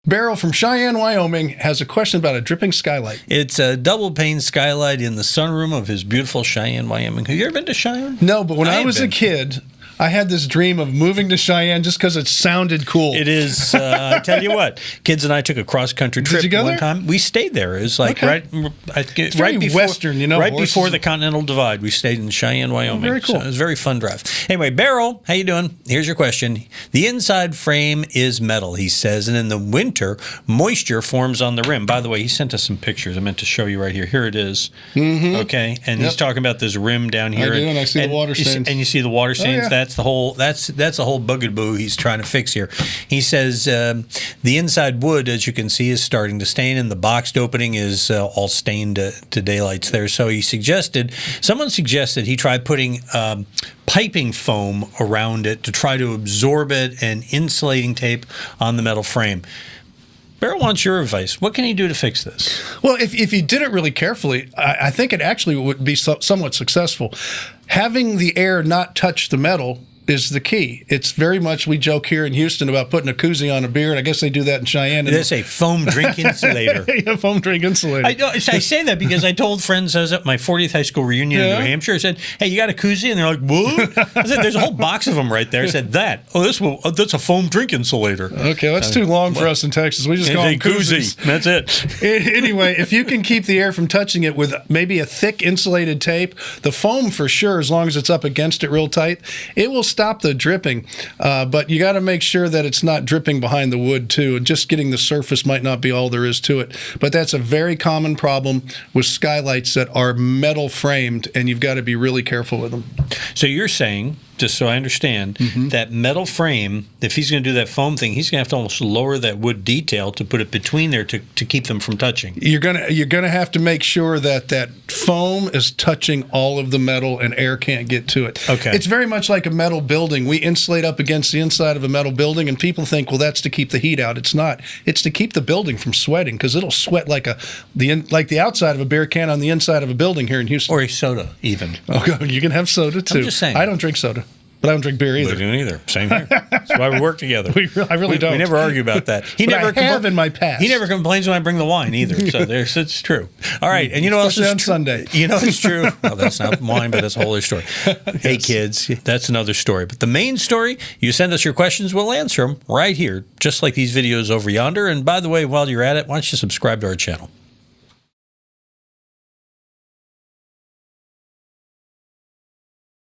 Beryl from Cheyenne, Wyoming, has a question about a dripping skylight. It's a double-pane skylight in the sunroom of his beautiful Cheyenne, Wyoming. Have you ever been to Cheyenne? No, but when I was a kid, I had this dream of moving to Cheyenne just because it sounded cool. It is. I tell you what, kids and I took a cross-country trip one time. We stayed there. It was like right before Western, you know, right before the Continental Divide. We stayed in Cheyenne, Wyoming. Very cool. So it was a very fun drive. Anyway, Beryl, how you doing? Here's your question. The inside frame is metal, he says, and in the winter, moisture forms on the rim. By the way, he sent us some pictures. I meant to show you right here. Here it is. Mm-hmm. Okay, and he's talking about this rim down here. I do, and I see the water stains. And you see the water stains. Oh, yeah. That's the whole bugaboo he's trying to fix here. He says the inside wood, as you can see, is starting to stain, and the boxed opening is all stained to daylights there. So someone suggested he try putting piping foam around it to try to absorb it, and insulating tape on the metal frame. Beryl wants your advice. What can he do to fix this? Well, if he did it really carefully, I think it actually would be somewhat successful. Having the air not touch the metal is the key. It's very much, we joke here in Houston about putting a koozie on a beer, and I guess they do that in Cheyenne. They say foam drink insulator. Yeah, foam drink insulator. I say that because I told friends I was at my 40th high school reunion in New Hampshire. I said, hey, you got a koozie? And they're like, what? I said, there's a whole box of them right there. I said, that's a foam drink insulator. Okay, that's too long for us in Texas. We just call them koozies. That's it. Anyway, if you can keep the air from touching it with maybe a thick insulated tape, the foam for sure, as long as it's up against it real tight, it will stop the dripping. But you got to make sure that it's not dripping behind the wood too, and just getting the surface might not be all there is to it. But that's a very common problem with skylights that are metal framed, and you've got to be really careful with them. So you're saying, just so I understand, that metal frame, if he's going to do that foam thing, he's going to have to almost lower that wood detail to put it between there to keep them from touching. You're gonna have to make sure that foam is touching all of the metal and air can't get to it. Okay. It's very much like a metal building. We insulate up against the inside of a metal building, and people think, well, that's to keep the heat out. It's not. It's to keep the building from sweating, because it'll sweat like the outside of a beer can on the inside of a building here in Houston. Or a soda, even. Okay, you can have soda too. I'm just saying. I don't drink soda. But I don't drink beer either. We don't either. Same here. That's why we work together. I really don't. We never argue about that. I have in my past. He never complains when I bring the wine either. So it's true. All right, and you know what else is on Sunday. You know it's true. Well, that's not wine, but that's a whole other story. Hey, kids, that's another story. But the main story, you send us your questions, we'll answer them right here, just like these videos over yonder. And by the way, while you're at it, why don't you subscribe to our channel?